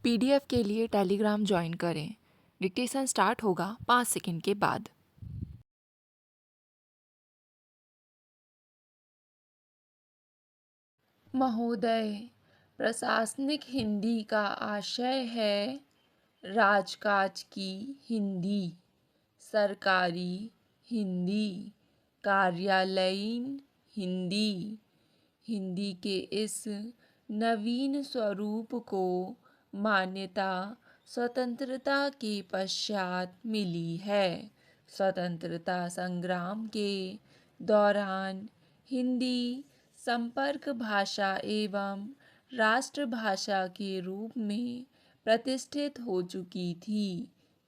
PDF के लिए Telegram join करें। डिक्टेशन स्टार्ट होगा 5 सेकंड के बाद। महोदय, प्रशासनिक हिंदी का आशय है राजकाज की हिंदी, सरकारी हिंदी, कार्यालयीन हिंदी। हिंदी के इस नवीन स्वरूप को मान्यता स्वतंत्रता के पश्चात मिली है। स्वतंत्रता संग्राम के दौरान हिंदी संपर्क भाषा एवं राष्ट्रभाषा के रूप में प्रतिष्ठित हो चुकी थी।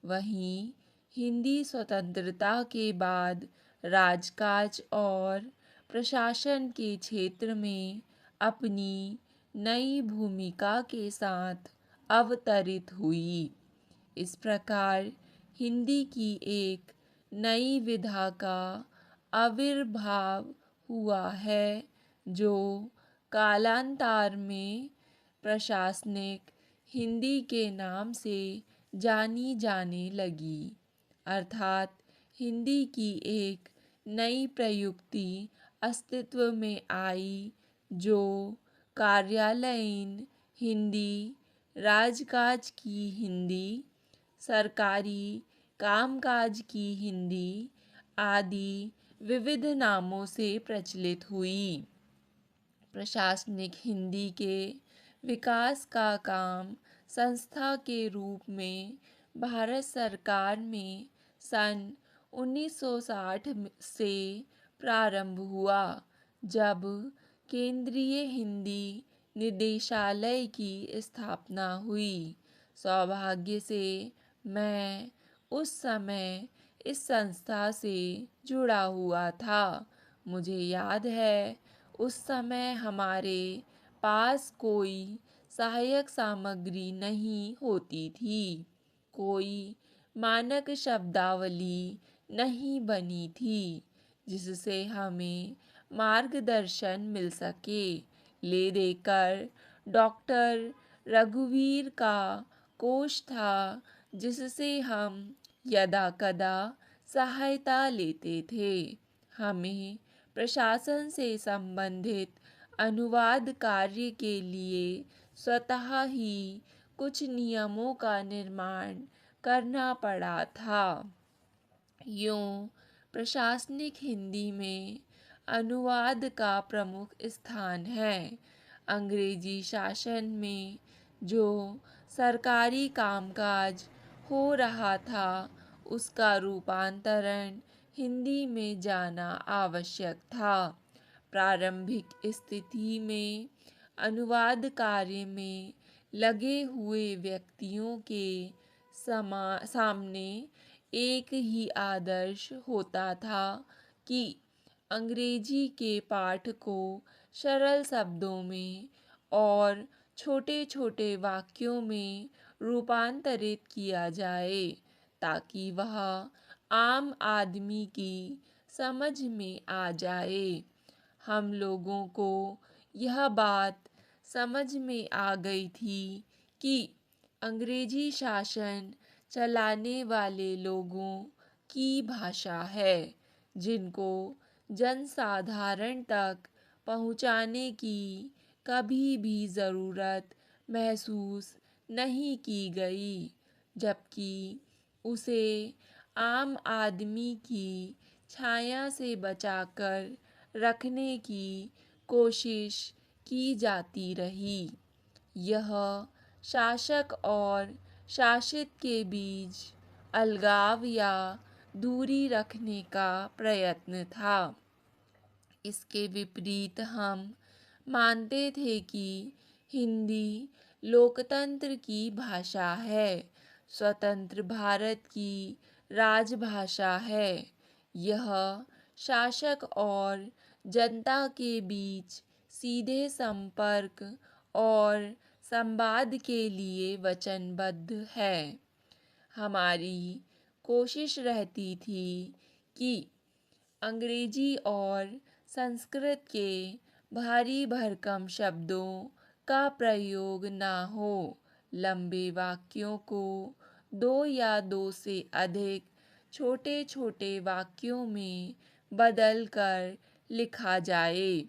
वहीं हिंदी स्वतंत्रता के बाद राजकाज और प्रशासन के क्षेत्र में अपनी नई भूमिका के साथ अवतरित हुई। इस प्रकार हिंदी की एक नई विधा का आविर्भाव हुआ है जो कालांतर में प्रशासनिक हिंदी के नाम से जानी जाने लगी। अर्थात हिंदी की एक नई प्रयुक्ति अस्तित्व में आई जो कार्यालयीन हिंदी, राजकाज की हिंदी, सरकारी कामकाज की हिंदी आदि विविध नामों से प्रचलित हुई। प्रशासनिक हिंदी के विकास का काम संस्था के रूप में भारत सरकार में सन 1960 से प्रारंभ हुआ, जब केंद्रीय हिंदी निदेशालय की स्थापना हुई। सौभाग्य से मैं उस समय इस संस्था से जुड़ा हुआ था। मुझे याद है उस समय हमारे पास कोई सहायक सामग्री नहीं होती थी, कोई मानक शब्दावली नहीं बनी थी जिससे हमें मार्गदर्शन मिल सके। ले देकर डॉक्टर रघुवीर का कोश था जिससे हम यदा कदा सहायता लेते थे। हमें प्रशासन से संबंधित अनुवाद कार्य के लिए स्वतः ही कुछ नियमों का निर्माण करना पड़ा था। यूँ प्रशासनिक हिंदी में अनुवाद का प्रमुख स्थान है। अंग्रेजी शासन में जो सरकारी कामकाज हो रहा था उसका रूपांतरण हिंदी में जाना आवश्यक था। प्रारंभिक स्थिति में अनुवाद कार्य में लगे हुए व्यक्तियों के सामने एक ही आदर्श होता था कि अंग्रेजी के पाठ को सरल शब्दों में और छोटे छोटे वाक्यों में रूपांतरित किया जाए ताकि वह आम आदमी की समझ में आ जाए। हम लोगों को यह बात समझ में आ गई थी कि अंग्रेजी शासन चलाने वाले लोगों की भाषा है, जिनको जनसाधारण तक पहुंचाने की कभी भी ज़रूरत महसूस नहीं की गई, जबकि उसे आम आदमी की छाया से बचाकर रखने की कोशिश की जाती रही। यह शासक और शासित के बीच अलगाव या दूरी रखने का प्रयत्न था। इसके विपरीत हम मानते थे कि हिंदी लोकतंत्र की भाषा है, स्वतंत्र भारत की राजभाषा है। यह शासक और जनता के बीच सीधे संपर्क और संवाद के लिए वचनबद्ध है। हमारी कोशिश रहती थी कि अंग्रेजी और संस्कृत के भारी भरकम शब्दों का प्रयोग ना हो, लंबे वाक्यों को दो या दो से अधिक छोटे छोटे वाक्यों में बदलकर लिखा जाए।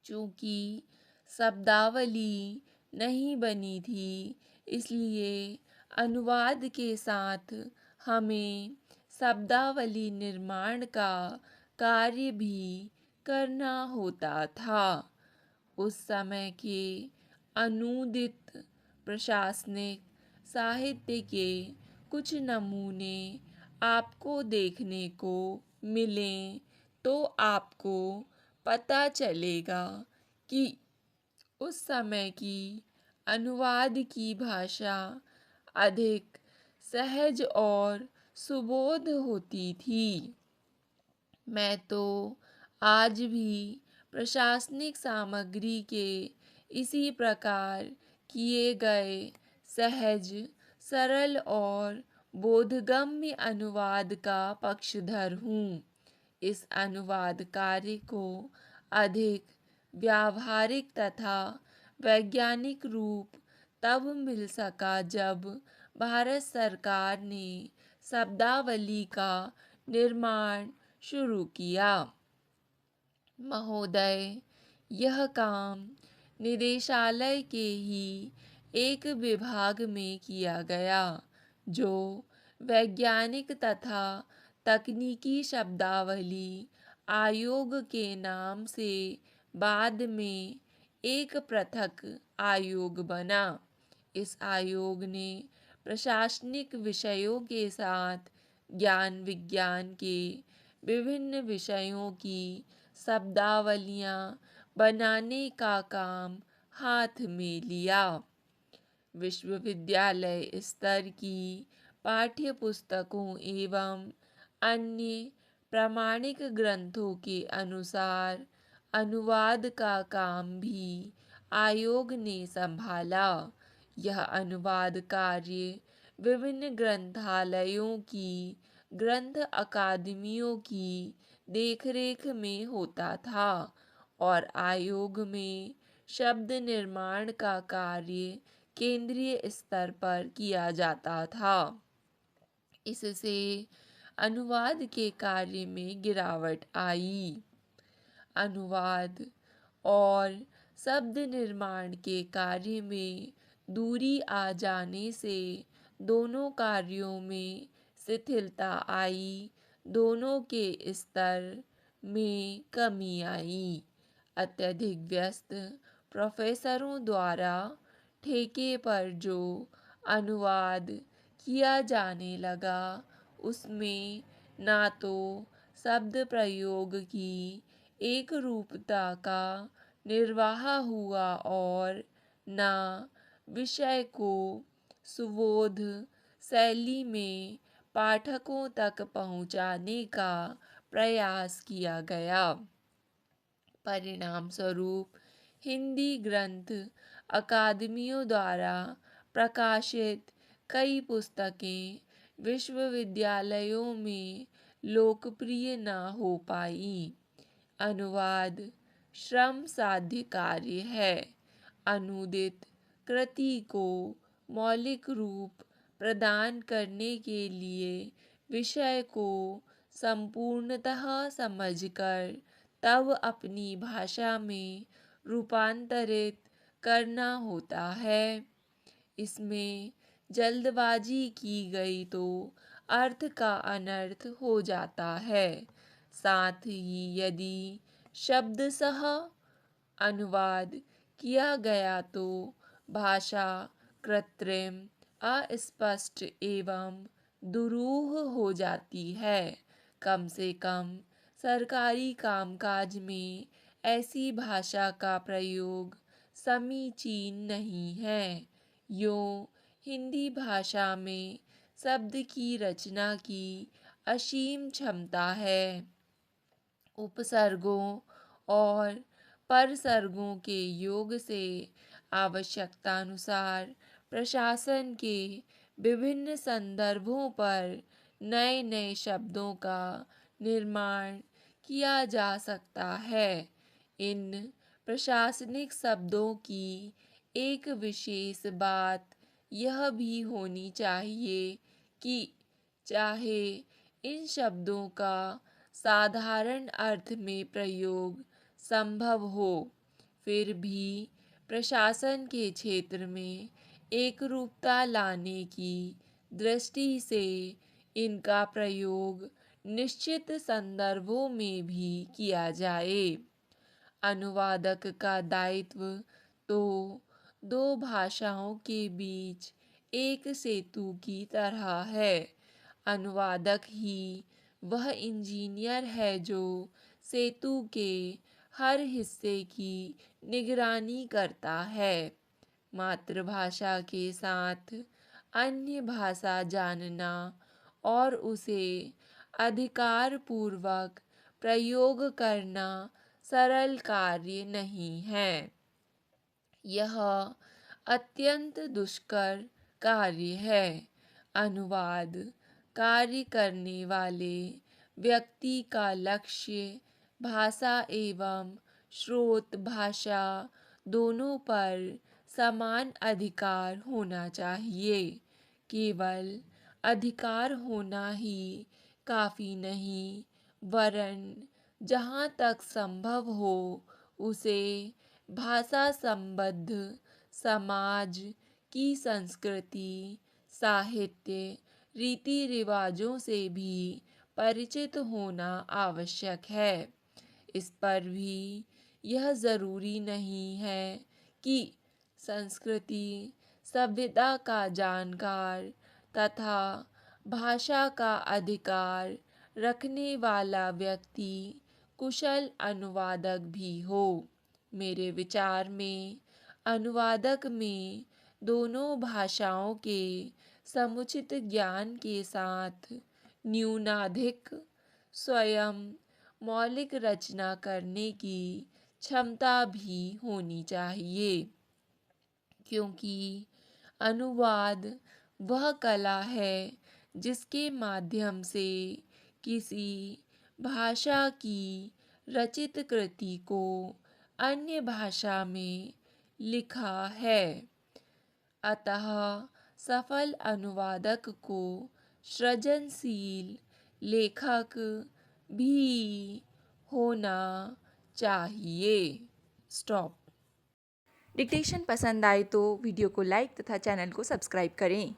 चूंकि शब्दावली नहीं बनी थी, इसलिए अनुवाद के साथ हमें शब्दावली निर्माण का कार्य भी करना होता था। उस समय के अनूदित प्रशासनिक साहित्य के कुछ नमूने आपको देखने को मिलें तो आपको पता चलेगा कि उस समय की अनुवाद की भाषा अधिक सहज और सुबोध होती थी। मैं तो आज भी प्रशासनिक सामग्री के इसी प्रकार किए गए सहज, सरल और बोधगम्य अनुवाद का पक्षधर हूँ। इस अनुवाद कार्य को अधिक व्यावहारिक तथा वैज्ञानिक रूप तब मिल सका जब भारत सरकार ने शब्दावली का निर्माण शुरू किया। महोदय, यह काम निदेशालय के ही एक विभाग में किया गया, जो वैज्ञानिक तथा तकनीकी शब्दावली आयोग के नाम से बाद में एक पृथक आयोग बना। इस आयोग ने प्रशासनिक विषयों के साथ ज्ञान विज्ञान के विभिन्न विषयों की शब्दावलियाँ बनाने का काम हाथ में लिया। विश्वविद्यालय स्तर की पाठ्य पुस्तकों एवं अन्य प्रामाणिक ग्रंथों के अनुसार अनुवाद का काम भी आयोग ने संभाला। यह अनुवाद कार्य विभिन्न ग्रंथालयों की ग्रंथ अकादमियों की देखरेख में होता था और आयोग में शब्द निर्माण का कार्य केंद्रीय स्तर पर किया जाता था। इससे अनुवाद के कार्य में गिरावट आई। अनुवाद और शब्द निर्माण के कार्य में दूरी आ जाने से दोनों कार्यों में शिथिलता आई, दोनों के स्तर में कमी आई। अत्यधिक व्यस्त प्रोफेसरों द्वारा ठेके पर जो अनुवाद किया जाने लगा, उसमें ना तो शब्द प्रयोग की एक रूपता का निर्वाह हुआ और ना विषय को सुबोध शैली में पाठकों तक पहुंचाने का प्रयास किया गया। परिणाम स्वरूप हिंदी ग्रंथ अकादमियों द्वारा प्रकाशित कई पुस्तकें विश्वविद्यालयों में लोकप्रिय न हो पाईं। अनुवाद श्रम साध्य कार्य है। अनूदित कृति को मौलिक रूप प्रदान करने के लिए विषय को संपूर्णतः समझकर तब अपनी भाषा में रूपांतरित करना होता है। इसमें जल्दबाजी की गई तो अर्थ का अनर्थ हो जाता है। साथ ही यदि शब्दशः अनुवाद किया गया तो भाषा कृत्रिम, अस्पष्ट एवं दुरूह हो जाती है। कम से कम सरकारी कामकाज में ऐसी भाषा का प्रयोग समीचीन नहीं है। यों हिंदी भाषा में शब्द की रचना की असीम क्षमता है। उपसर्गों और परसर्गों के योग से आवश्यकतानुसार प्रशासन के विभिन्न संदर्भों पर नए नए शब्दों का निर्माण किया जा सकता है। इन प्रशासनिक शब्दों की एक विशेष बात यह भी होनी चाहिए कि चाहे इन शब्दों का साधारण अर्थ में प्रयोग संभव हो, फिर भी प्रशासन के क्षेत्र में एकरूपता लाने की दृष्टि से इनका प्रयोग निश्चित संदर्भों में भी किया जाए। अनुवादक का दायित्व तो दो भाषाओं के बीच एक सेतु की तरह है। अनुवादक ही वह इंजीनियर है जो सेतु के हर हिस्से की निगरानी करता है। मातृभाषा के साथ अन्य भाषा जानना और उसे अधिकारपूर्वक प्रयोग करना सरल कार्य नहीं है। यह अत्यंत दुष्कर कार्य है। अनुवाद कार्य करने वाले व्यक्ति का लक्ष्य भाषा एवं स्रोत भाषा दोनों पर समान अधिकार होना चाहिए। केवल अधिकार होना ही काफ़ी नहीं, वरन जहाँ तक संभव हो उसे भाषा संबद्ध समाज की संस्कृति, साहित्य, रीति रिवाजों से भी परिचित होना आवश्यक है। इस पर भी यह ज़रूरी नहीं है कि संस्कृति, सभ्यता का जानकार तथा भाषा का अधिकार रखने वाला व्यक्ति कुशल अनुवादक भी हो। मेरे विचार में अनुवादक में दोनों भाषाओं के समुचित ज्ञान के साथ न्यूनाधिक स्वयं मौलिक रचना करने की क्षमता भी होनी चाहिए, क्योंकि अनुवाद वह कला है जिसके माध्यम से किसी भाषा की रचित कृति को अन्य भाषा में लिखा है। अतः सफल अनुवादक को सृजनशील लेखक भी होना चाहिए। स्टॉप। डिक्टेशन पसंद आए तो वीडियो को लाइक तथा चैनल को सब्सक्राइब करें।